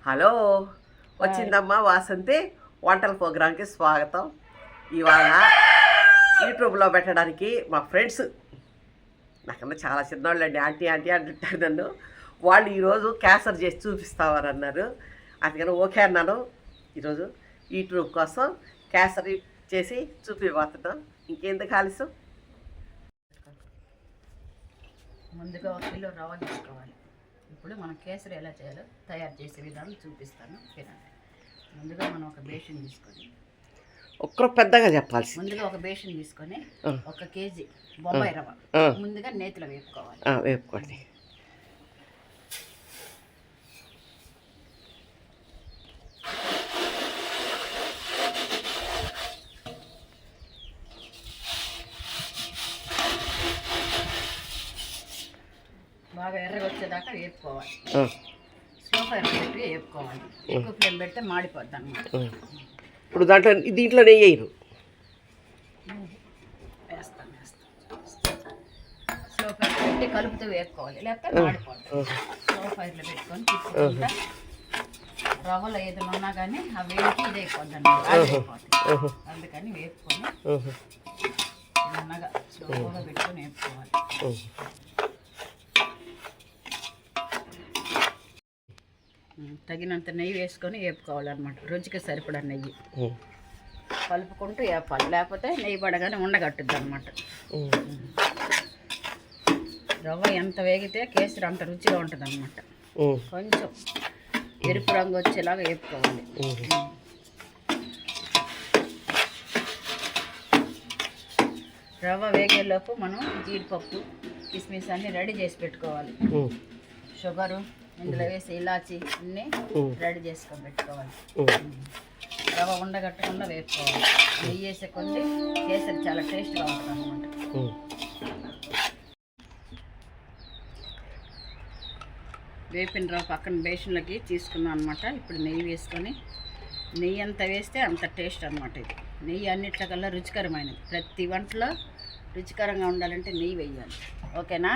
Hello, వచ్చిందమ్మా వాసంతి వంటల ప్రోగ్రాంకి స్వాగతం. ఇవాళ యూట్యూబ్లో పెట్టడానికి మా ఫ్రెండ్స్ నాకన్నా చాలా చిన్నవాళ్ళు అండి, ఆంటీ ఆంటీ అంటుంటారు నన్ను. వాళ్ళు ఈరోజు క్యాన్సర్ చేసి చూపిస్తామని అన్నారు. అందుకని ఓకే అన్నాను. ఈరోజు యూట్యూబ్ కోసం క్యాన్సర్ చేసి చూపిపోతున్నాం. ఇంకెందుకు ఆలస్యం. ముందుగా 1 కిలో రవ్వ తీసుకోవాలి. ఇప్పుడు మనం కేసరి ఎలా చేయాలో తయారు చేసే విధానం చూపిస్తాను. ముందుగా మనం ఒక బేషన్ తీసుకొని, ఒక్కరు పెద్దగా చెప్పాల్సి, ముందుగా ఒక బేషన్ తీసుకొని 1 కేజీ బొంబాయి రవ్వ ముందుగా నేతిలో వేపుకోవాలి. వేపుకోండి. బాగా ఎర్రగా వచ్చేదాకా వేపుకోవాలి. స్లో ఫైర్ పెట్టి వేపుకోవాలి. ఎక్కువ ఫ్లేమ్ పెడితే మాడిపోద్ది అన్నమాట. ఇప్పుడు దీంట్లో నెయ్యి వేయరు. వేస్తాను. స్లో ఫైర్ పెట్టి కలుపుతూ వేపుకోవాలి, లేకపోతే మాడిపోతుంది. స్లో ఫైర్లో పెట్టుకొని తిప్పుకుంటా రవ్వలో ఏదైనా ఉన్నా కానీ ఆ వేడికి ఇది అయిపోద్ది అన్నమాట. అందుకని వేపుకొని చిన్నగా స్లోగా పెట్టుకొని వేపుకోవాలి. తగినంత నెయ్యి వేసుకొని వేపుకోవాలన్నమాట. రుచికి సరిపడా నెయ్యి కలుపుకుంటూ వేపాలి, లేకపోతే నెయ్యి పడగానే ఉండగట్టుద్ది అనమాట. రవ్వ ఎంత వేగితే కేసరి అంత రుచిగా ఉంటుంది అనమాట. కొంచెం ఎరుపు రంగు వచ్చేలాగా వేపుకోవాలి. రవ్వ వేగేలోపు మనం జీడిపప్పు కిస్మిస్ అన్నీ రెడీ చేసి పెట్టుకోవాలి. షుగరు ఇందులో వేసి ఇలాచి అన్నీ రెడీ చేసుకొని పెట్టుకోవాలి. రవ్వ ఉండగట్టకుండా వేపుకోవాలి. నెయ్యి వేసే కొద్ది కేసరి చాలా టేస్ట్గా ఉంటుంది అన్నమాట. వేపిన రవ్వ పక్కన బేషన్లోకి తీసుకున్నాం అనమాట. ఇప్పుడు నెయ్యి వేసుకొని, నెయ్యి ఎంత వేస్తే అంత టేస్ట్ అనమాట. ఇది నెయ్యి అన్నిట్లకల్లా రుచికరమైనది. ప్రతి వంటలో రుచికరంగా ఉండాలంటే నెయ్యి వేయాలి. ఓకేనా?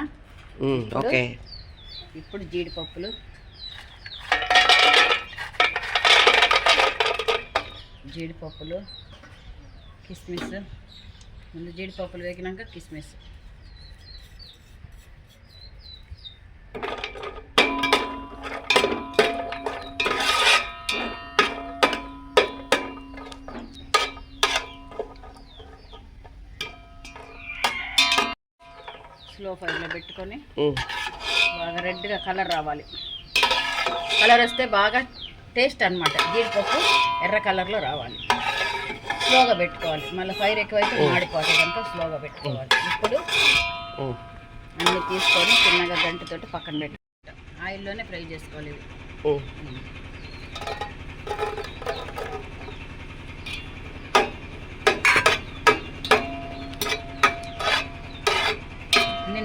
ఓకే. ఇప్పుడు జీడిపప్పులు, కిస్మిస్, ముందు జీడిపప్పులు వేగినాక కిస్మిస్, స్లో ఫైర్లో పెట్టుకొని బాగా రెడ్గా కలర్ రావాలి. కలర్ వస్తే బాగా టేస్ట్ అనమాట. జీడిపప్పు ఎర్ర కలర్లో రావాలి. స్లోగా పెట్టుకోవాలి. మళ్ళీ ఫైర్ ఎక్కువైతే మాడిపోతుంది కనుక స్లోగా పెట్టుకోవాలి. ఇప్పుడు అన్నీ తీసుకొని చిన్నగా గంటతోటి పక్కన పెట్టుకుంటాం. ఆయిల్లోనే ఫ్రై చేసుకోవాలి ఇవి.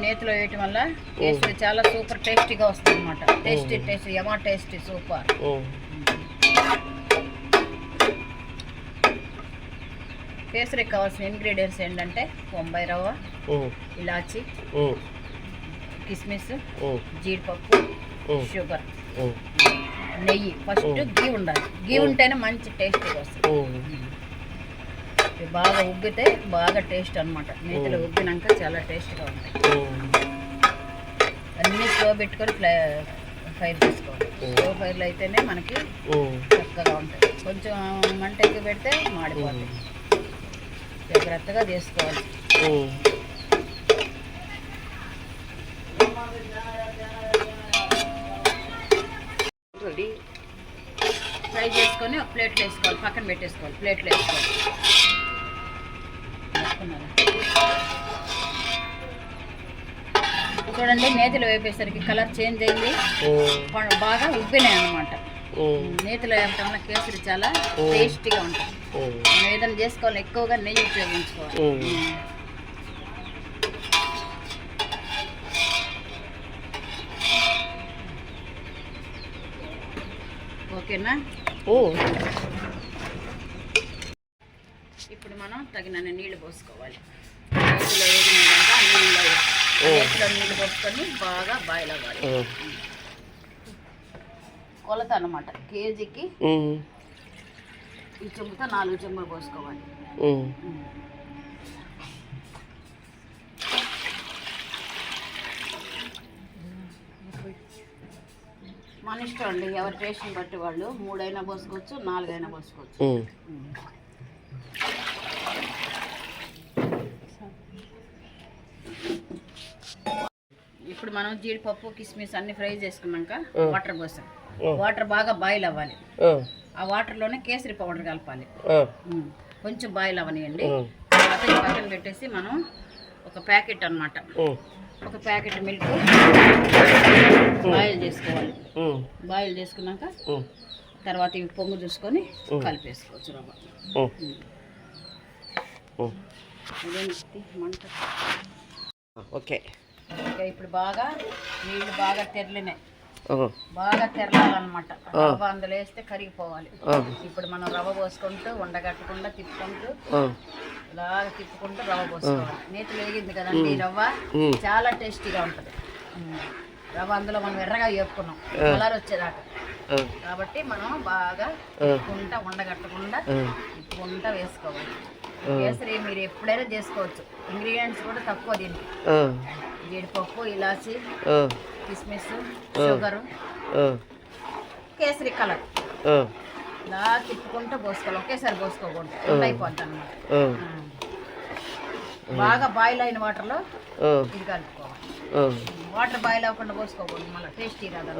నేతిలో వేయటం వల్ల కేసరి చాలా సూపర్ టేస్టీగా వస్తుంది అనమాట. టేస్టీ యమా టేస్టీ సూపర్. కేసరికి కావాల్సిన ఇంగ్రీడియంట్స్ ఏంటంటే బొంబాయి రవ్వ, ఇలాచి, కిస్మిస్, జీడిపప్పు, షుగర్, నెయ్యి. ఫస్ట్ గీ ఉండాలి. గీ ఉంటేనే మంచి టేస్టీగా వస్తుంది. బాగా ఉబ్బితే బాగా టేస్ట్ అనమాట. నేతిలో ఉబ్బినాక చాలా టేస్ట్గా ఉంటాయి. అన్నీ స్లో పెట్టుకొని ఫైర్ చేసుకోవాలి. స్లో ఫైర్లో అయితేనే మనకి చక్కగా ఉంటుంది. కొంచెం మంట ఎక్కువ పెడితే మాడిపోతుంది. జాగ్రత్తగా చేసుకోవాలి. ఫ్రై చేసుకొని ఒక ప్లేట్లో వేసుకోవాలి. పక్కన పెట్టేసుకోవాలి. ప్లేట్లో వేసుకోవాలి. చూడండి, నేతిలో వేపేసరికి కలర్ చేంజ్ అయింది. బాగా ఉబ్బినాయి అన్నమాట. నేతిలో వేపటం వల్ల కేసరి చాలా టేస్టీగా ఉంటుంది. మనం ఏదైనా చేసుకోవాలి, ఎక్కువగా నెయ్యి ఉపయోగించుకోవాలి. ఓకేనా? ఇప్పుడు మనం తగినన్ని నీళ్లు పోసుకోవాలి. నేతిలో వేగినాక నేతిలో నీళ్ళు పోసుకొని బాగా బాయిల్ అవ్వాలి. కొలత అన్నమాట. కేజీకి ఈ చెంబుతో 4 చెంబులు పోసుకోవాలి. మన ఇష్టం అండి, ఎవరి టేస్ట్ని బట్టి వాళ్ళు 3 అయినా పోసుకోవచ్చు, 4 అయినా పోసుకోవచ్చు. ఇప్పుడు మనం జీడిపప్పు కిస్మిస్ అన్ని ఫ్రై చేసుకున్నాక వాటర్ పోసాం. వాటర్ బాగా బాయిల్ అవ్వాలి. ఆ వాటర్లోనే కేసరి పౌడర్ కలపాలి. కొంచెం బాయిల్ అవ్వనియండి. తర్వాత పక్కన పెట్టేసి మనం ఒక ప్యాకెట్ అన్నమాట, ఒక ప్యాకెట్ మిల్క్ బాయిల్ చేసుకోవాలి. బాయిల్ చేసుకున్నాక తర్వాత ఇవి పొంగు చూసుకొని కలిపేసుకోవచ్చు రవ్వ. ఓకే. ఓకే, ఇప్పుడు బాగా నీళ్ళు బాగా తెరలినాయి. బాగా తెరలాలన్నమాట. రవ్వ అందులో వేస్తే కరిగిపోవాలి. ఇప్పుడు మనం రవ్వ పోసుకుంటూ ఉండగట్టకుండా తిప్పుకుంటూ ఇలాగ తిప్పుకుంటూ రవ్వ పోసుకోవాలి. నేతి వేగింది కదండి ఈ రవ్వ, చాలా టేస్టీగా ఉంటుంది. రవ్వ అందులో మనం ఎర్రగా వేపుకున్నాం కలర్ వచ్చేదాకా. కాబట్టి మనం బాగా తిప్పుకుంటా ఉండగట్టకుండా తిప్పుకుంటా వేసుకోవాలి. కేసరి మీరు ఎప్పుడైనా చేసుకోవచ్చు. ఇంగ్రీడియంట్స్ కూడా తక్కువ దీనికి. జీడిపప్పు, ఇలాచి, కిస్మిస్, షుగరు, కేసరి కలర్ ఇలా తిప్పుకుంటూ పోసుకోవాలి. ఒకేసారి పోసుకోకూడదు, అయిపోద్ది అన్నమాట. బాగా బాయిల్ అయిన వాటర్లో ఇది కలుపుకోవాలి. వాటర్ బాయిల్ అవ్వకుండా పోసుకోకూడదు, మళ్ళీ టేస్టీ రాదు.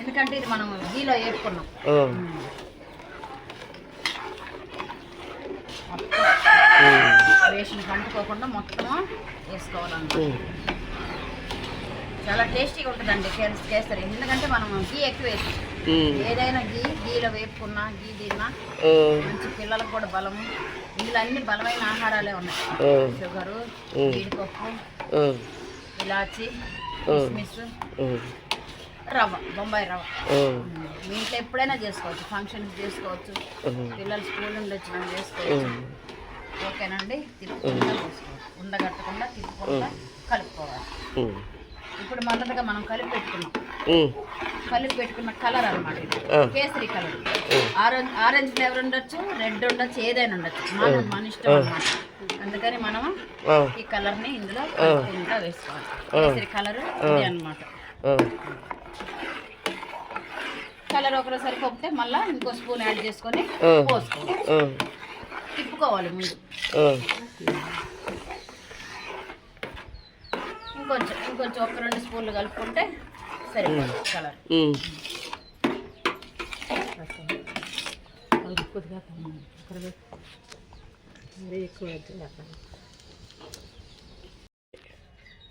ఎందుకంటే ఇది మనం గీలో వేపుకున్నాం. రేషన్ కంటుకోకుండా మొత్తం వేసుకోవాలన్నమాట. చాలా టేస్టీగా ఉంటుందండి కేసరి. ఎందుకంటే మనం గీ ఎక్కువ వేసి ఏదైనా గీలో వేపుకున్నా గీ తిన్నా మంచి పిల్లలకు కూడా బలము. ఇందులో అన్ని బలమైన ఆహారాలే ఉన్నాయి. షుగరు, జీడిపప్పు, ఇలాచి, కిస్మిస్, రవ్వ, బొంబాయి రవ్వ. మీ ఇంట్లో ఎప్పుడైనా చేసుకోవచ్చు. ఫంక్షన్స్ చేసుకోవచ్చు, పిల్లలు స్కూల్ నుండి వచ్చినా చేసుకోవచ్చు. ఓకేనండి. తిప్పుకుంటా పోసుకోవాలి, ఉండగట్టకుండా తిప్పుకుంటా కలుపుకోవాలి. ఇప్పుడు మొదటగా మనం కలిపి పెట్టుకున్న కలర్ అన్నమాట ఇది కేసరి కలర్. ఆరెంజ్ ఫ్లేవర్ ఉండొచ్చు, రెడ్ ఉండొచ్చు, ఏదైనా ఉండొచ్చు, మన ఇష్టం అన్నమాట. అందుకని మనం ఈ కలర్ని ఇందులో కలుపుకుంటా వేసుకోవాలి. కేసరి కలర్ ఇది అన్నమాట. కలర్ ఒకరోజు సరిపోతే మళ్ళీ ఇంకో స్పూన్ యాడ్ చేసుకొని పోసుకోవాలి. తిప్పుకోవాలి ముందు. ఇంకొంచెం ఒక 2 స్పూన్లు కలుపుకుంటే సరిపోతుంది కలర్.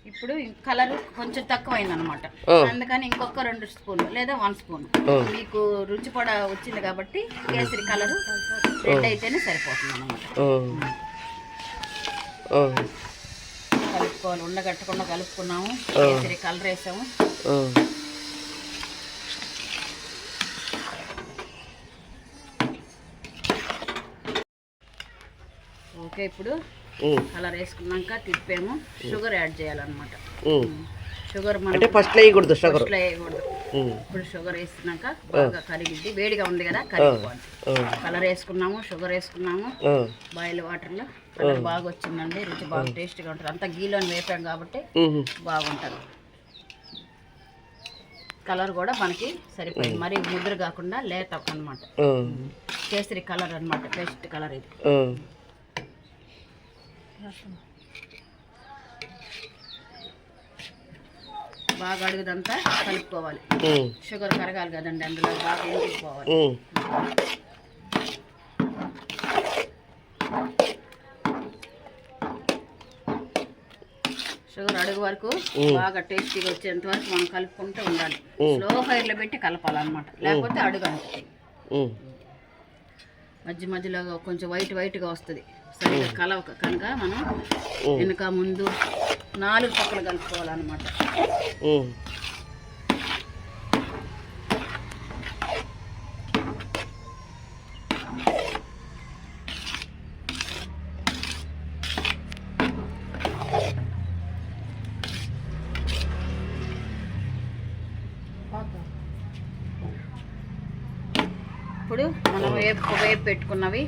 ఇప్పుడు కలర్ కొంచెం తక్కువైంది అనమాట. అందుకని ఇంకొక 2 స్పూన్లు లేదా 1 స్పూన్ మీకు రుచి కూడా వచ్చింది కాబట్టి కేసరి కలరు రెడ్ అయితేనే సరిపోతుంది అనమాట. కలుపుకోవాలి, ఉండగట్టకుండా కలుపుకున్నాము. కేసరి కలర్ వేసాము. ఓకే, ఇప్పుడు కలర్ వేసుకున్నాక తిప్పాము. షుగర్ యాడ్ చేయాలన్నమాట. షుగర్ మనం ఫస్ట్ వేయకూడదు. ఇప్పుడు షుగర్ వేసినాక బాగా కరిగిద్ది. వేడిగా ఉంది కదా, కరిగిపోవాలి. కలర్ వేసుకున్నాము, షుగర్ వేసుకున్నాము. బాయిల్ వాటర్లో కలర్ బాగా వచ్చిందండి. రుచి బాగా టేస్ట్గా ఉంటుంది. అంతా గీలో వేపాం కాబట్టి బాగుంటుంది. కలర్ కూడా మనకి సరిపోయింది. మరి ముద్ర కాకుండా లేత అన్నమాట. కేసరి కలర్ అన్నమాట, బెస్ట్ కలర్ ఇది. బాగా అడుగుదంతా కలుపుకోవాలి. షుగర్ కరగాలి కదండి, అందులో బాగా ఎండిపోవాలి. షుగర్ అడుగు వరకు బాగా టేస్టీగా వచ్చేంత వరకు మనం కలుపుకుంటూ ఉండాలి. స్లో ఫైర్లో పెట్టి కలపాలన్నమాట, లేకపోతే అడుగు అంటుంది. మధ్య మధ్యలో కొంచెం వైట్గా వస్తుంది. సరిగ్గా కలవక కనుక మనం వెనక ముందు 4 పక్కలు కలుపుకోవాలన్నమాట. ఇప్పుడు మనం వేపు పెట్టుకున్నవి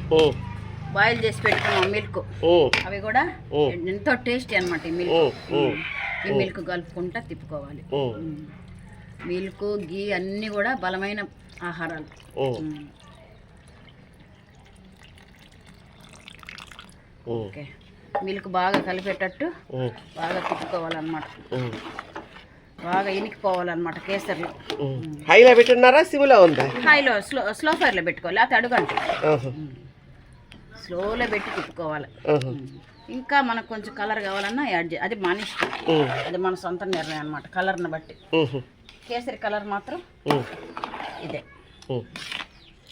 బాయిల్ చేసి పెట్టుకున్నాం మిల్క్, అవి కూడా ఎంతో టేస్టీ అనమాట. ఈ మిల్క్ కలుపుకుంటా తిప్పుకోవాలి. మిల్క్ గీ అన్నీ కూడా బలమైన ఆహారాలు. ఓకే, మిల్క్ బాగా కలిపేటట్టు బాగా తిప్పుకోవాలన్నమాట. బాగా ఇనికిపోవాలన్నమాట కేసరిలో. హైలో పెట్టున్నారా, సిమ్లో ఉందా? హైలో, స్లో ఫైర్లో పెట్టుకోవాలి, లేకపోతే అడుగంటే. స్లోలో పెట్టి తిప్పుకోవాలి. ఇంకా మనకు కొంచెం కలర్ కావాలన్నా యాడ్ చేయాలి, అది మన ఇష్టం, అది మన సొంత నిర్ణయం అనమాట. కలర్ని బట్టి కేసరి కలర్ మాత్రం ఇదే.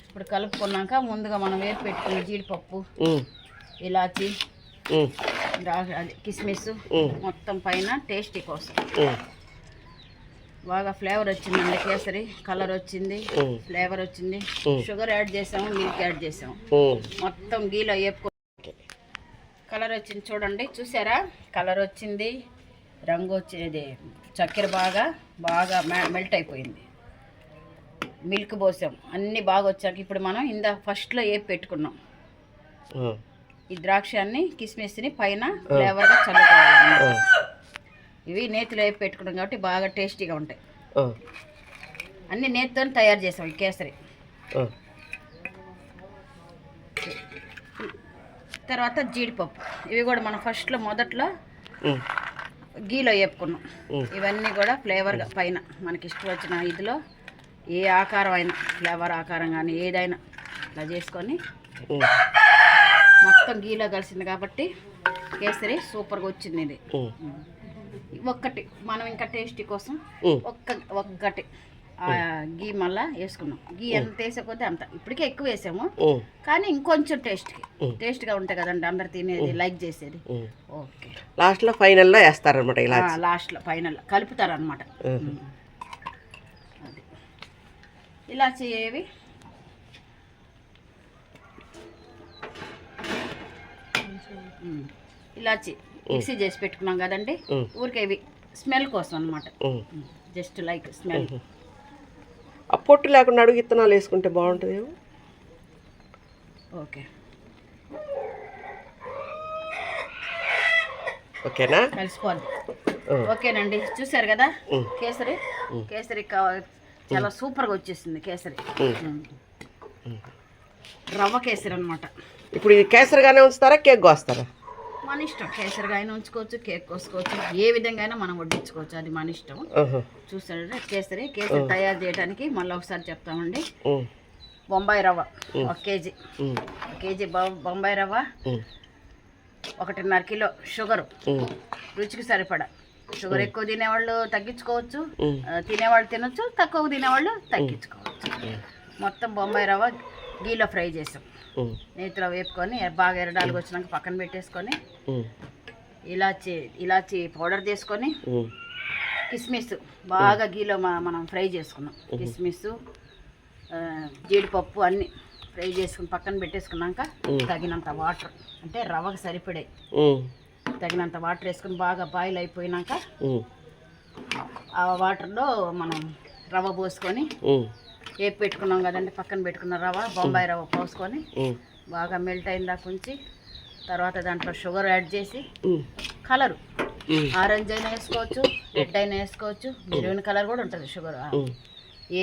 ఇప్పుడు కలుపుకున్నాక ముందుగా మనం వేసి పెట్టుకున్న జీడిపప్పు, ఇలాచి, అది కిస్మిస్ మొత్తం పైన టేస్టీ కోసం బాగా ఫ్లేవర్ వచ్చిందండి. కేసరి కలర్ వచ్చింది, ఫ్లేవర్ వచ్చింది. షుగర్ యాడ్ చేసాము, మిల్క్ యాడ్ చేసాము, మొత్తం గీలో వేపుకో. కలర్ వచ్చింది చూడండి, చూసారా? కలర్ వచ్చింది, రంగు వచ్చేది, చక్కెర బాగా బాగా మెల్ట్ అయిపోయింది. మిల్క్ పోసాం, అన్నీ బాగా వచ్చాక ఇప్పుడు మనం ఫస్ట్లో వేపి పెట్టుకున్నాం ఈ ద్రాక్షాన్ని, కిస్మిస్ని పైన ఫ్లేవర్గా చల్లుకోవాలి. ఇవి నేతిలో వేపి పెట్టుకున్నాం కాబట్టి బాగా టేస్టీగా ఉంటాయి. అన్నీ నేతితో తయారు చేసాం ఈ కేసరి. తర్వాత జీడిపప్పు, ఇవి కూడా మనం మొదట్లో గీలో వేపుకున్నాం. ఇవన్నీ కూడా ఫ్లేవర్గా పైన మనకి ఇష్టం వచ్చిన ఇదిలో ఏ ఆకారం అయినా, ఫ్లేవర్ ఆకారం కానీ ఏదైనా ఇలా చేసుకొని మొత్తం గీలో కలిసింది కాబట్టి కేసరి సూపర్గా వచ్చింది. ఇది ఒక్కటి మనం ఇంకా టేస్టీ కోసం ఒక్కటి గీ మళ్ళా వేసుకున్నాం. గీ ఎంత వేసేపోతే అంత, ఇప్పటికే ఎక్కువ వేసాము కానీ ఇంకొంచెం టేస్ట్గా ఉంటాయి కదండి అందరు తినేది, లైక్ చేసేది. ఓకే, లాస్ట్లో ఫైనల్లో వేస్తారనమాట. ఇలా లాస్ట్లో ఫైనల్ కలుపుతారనమాట. అది ఇలాచి ఏవి ఇలాచి మిక్సీ చేసి పెట్టుకున్నాం కదండి, ఊరికే ఇవి స్మెల్ కోసం అనమాట, జస్ట్ లైక్ స్మెల్. ఆ పొట్టు లేకుండా అడుగు ఇత్తనాలు వేసుకుంటే బాగుంటుందేమో. ఓకే, ఓకేనా? కలిసిపోద్ది. ఓకేనండి, చూసారు కదా కేసరి. కేసరి చాలా సూపర్గా వచ్చేసింది కేసరి. రవ్వ కేసరి అనమాట. ఇప్పుడు ఇది కేసరిగానే ఉంచుతారా, కేక్ కోస్తారా? మన ఇష్టం. కేసరిగా అయినా ఉంచుకోవచ్చు, కేక్ కోసుకోవచ్చు, ఏ విధంగా అయినా మనం వడ్డించుకోవచ్చు, అది మన ఇష్టం. చూసారా కేసరి తయారు చేయడానికి మళ్ళీ ఒకసారి చెప్తామండి. బొంబాయి రవ్వ 1 కేజీ, 1 కేజీ బొంబాయి రవ్వ, 1.5 కిలో షుగరు, రుచికి సరిపడా. షుగర్ ఎక్కువ తినేవాళ్ళు తగ్గించుకోవచ్చు, తినేవాళ్ళు తినొచ్చు, తక్కువ తినేవాళ్ళు తగ్గించుకోవచ్చు. మొత్తం బొంబాయి రవ్వ గీలో ఫ్రై చేసాం, నేతిలో వేపుకొని బాగా ఎరడాలుగా వచ్చినాక పక్కన పెట్టేసుకొని ఇలాచి పౌడర్ చేసుకొని కిస్మిస్ బాగా గీలో మనం ఫ్రై చేసుకున్నాం. కిస్మిస్, జీడిపప్పు అన్నీ ఫ్రై చేసుకుని పక్కన పెట్టేసుకున్నాక తగినంత వాటర్, అంటే రవ్వకు సరిపడే తగినంత వాటర్ వేసుకుని బాగా బాయిల్ అయిపోయినాక ఆ వాటర్లో మనం రవ్వ పోసుకొని వేపు పెట్టుకున్నాం కదండి, పక్కన పెట్టుకున్న రవ్వ బొంబాయి రవ్వ పోసుకొని బాగా మెల్ట్ అయిందా కొంచెం, తర్వాత దాంట్లో షుగర్ యాడ్ చేసి కలరు ఆరెంజ్ అయినా వేసుకోవచ్చు, రెడ్ అయినా వేసుకోవచ్చు, మెరూన్ కలర్ కూడా ఉంటుంది షుగర్.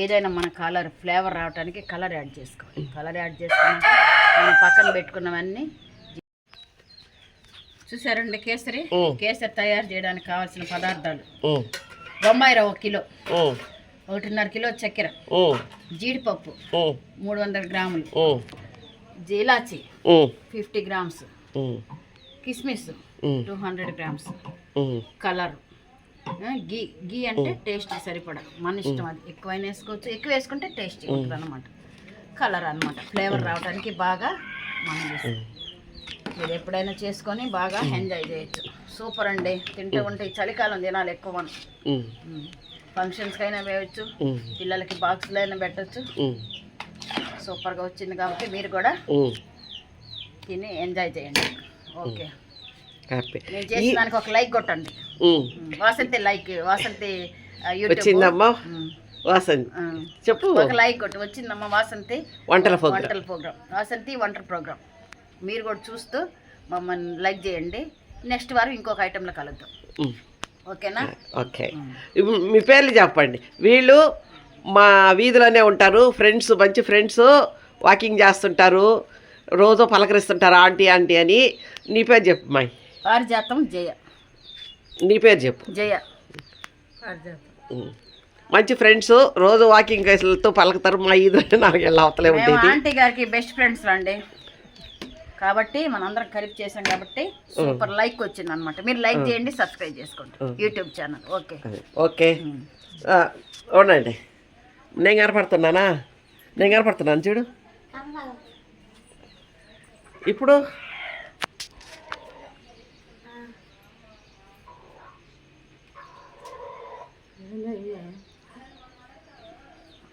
ఏదైనా మన కలర్ ఫ్లేవర్ రావడానికి కలర్ యాడ్ చేసుకోవాలి. కలర్ యాడ్ చేసుకున్నాక మనం పక్కన పెట్టుకున్నవన్నీ. చూసారండి కేసరి తయారు చేయడానికి కావాల్సిన పదార్థాలు: బొంబాయి రవ్వ 1 కిలో, 1.5 కిలో చక్కెర, జీడిపప్పు 300 గ్రాములు, ఇలాచి 50 గ్రామ్స్, కిస్మిస్ 200 గ్రామ్స్, కలర్, గీ అంటే టేస్ట్ సరిపడా మన ఇష్టం, అది ఎక్కువైనా వేసుకోవచ్చు, ఎక్కువ వేసుకుంటే టేస్టీ ఉంటుంది అనమాట. కలర్ అనమాట, ఫ్లేవర్ రావడానికి బాగా మనం మీరు ఎప్పుడైనా చేసుకొని బాగా ఎంజాయ్ చేయొచ్చు. సూపర్ అండి, తింటూ ఉంటే చలికాలం తినాలి ఎక్కువ. మనం ఫంక్షన్స్కి అయినా వేయచ్చు, పిల్లలకి బాక్స్లో అయినా పెట్టచ్చు. సూపర్గా వచ్చింది కాబట్టి మీరు కూడా తిని ఎంజాయ్ చేయండి. ఓకే, నేను చేసిన దానికి ఒక లైక్ కొట్టండి. వాసంతి లైక్, వాసంతి యూట్యూబ్ వాసంతి ఆ. చెప్పు. ఒక లైక్ కొట్టి వచ్చిందమ్మ వాసంతి వంటల ప్రోగ్రాం. వంటల ప్రోగ్రామ్, వాసంతి వంటల ప్రోగ్రామ్. మీరు కూడా చూస్తూ మమ్మల్ని లైక్ చేయండి. నెక్స్ట్ వారం ఇంకొక ఐటెంలో కలుద్దాం. ఓకేనా? ఓకే. ఇప్పుడు మీ పేర్లు చెప్పండి. వీళ్ళు మా వీధిలోనే ఉంటారు, ఫ్రెండ్స్, మంచి ఫ్రెండ్స్, వాకింగ్ చేస్తుంటారు, రోజు పలకరిస్తుంటారు ఆంటీ ఆంటీ అని. నీ పేరు చెప్పు మాయ్. పారిజాతం జయ. నీ పేరు చెప్పు. జయ. మంచి ఫ్రెండ్స్, రోజు వాకింగ్ కేసులతో పలకతారు. మా ఈదులో 4 ఏళ్ళ అవతలే మేము ఉండేది. ఆంటీ గారికి బెస్ట్ ఫ్రెండ్స్ అండి, కాబట్టి మనందరం కలిపి చేసాం కాబట్టి సూపర్ లైక్ వచ్చింది అనమాట. మీరు లైక్ చేయండి, సబ్స్క్రైబ్ చేసుకోండి యూట్యూబ్ ఛానల్. Okay okay. అవునండి. నేను కనపడుతున్నానా? నేను కనపడుతున్నాను చూడు. ఇప్పుడు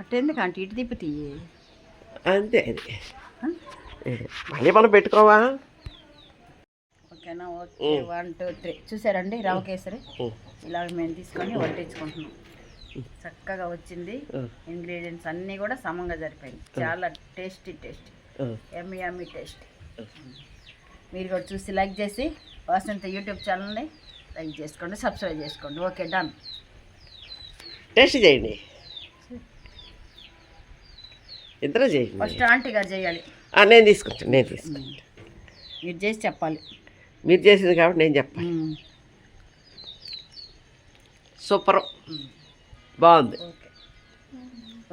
అట్టెందుకు అంటే ఇటు తిప్పి తీయి. అంతే. అది మళ్ళీ మనం పెట్టుకోవా? ఓకేనా? ఓకే. 1 2 3 చూసారండి రవ కేసరి ఇలా మేము తీసుకొని వడ్డించుకుంటున్నాం. చక్కగా వచ్చింది. ఇంగ్రీడియంట్స్ అన్నీ కూడా సమంగా సరిపోయింది. చాలా టేస్టీ ఎమ్మి ఎమ్మి టేస్ట్. మీరు కూడా చూసి లైక్ చేసి వాసంతి యూట్యూబ్ ఛానల్ని లైక్ చేసుకోండి, సబ్స్క్రైబ్ చేసుకోండి. Okay, done. టేస్ట్ చేయండి, ఇద్దరు చేయండి. ఫస్ట్ ఆంటీ గారు చేయాలి. నేను తీసుకుంటాను. మీరు చేసి చెప్పాలి. మీరు చేసింది కాబట్టి నేను చెప్పాలి. సూపర్, బాగుంది. Okay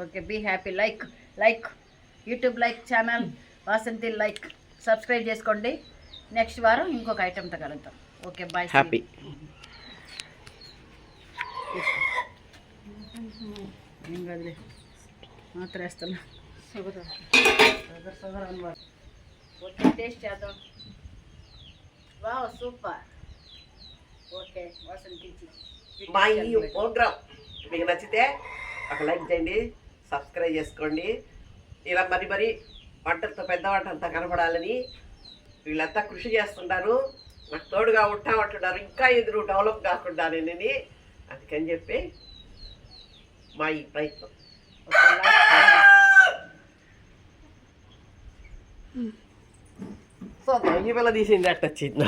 okay. Be happy. Like YouTube like channel Vasanthi like subscribe చేసుకోండి. నెక్స్ట్ వారం ఇంకొక ఐటెంతో కలుద్దాం. Okay, bye. హ్యాపీ. ఏం కదలే మాత్రం వేస్తున్నా. షుగర్ అనమాట. ఓకే, టేస్ట్ చేద్దాం. Wow, super. ఓకే, వాసంతి మా ఈ ప్రోగ్రామ్ మీకు నచ్చితే ఒక లైక్ చేయండి, సబ్స్క్రైబ్ చేసుకోండి. ఇలా మరి వంటలతో పెద్ద వంటంతా కనపడాలని వీళ్ళంతా కృషి చేస్తున్నారు. నాకు తోడుగా ఉంటామంటున్నారు. ఇంకా ఎదురు డెవలప్ కాకుండా నేను అందుకని చెప్పి మా ఈ ప్రయత్నం. ఈ పిల్ల తీసింది అట్ట వచ్చింది.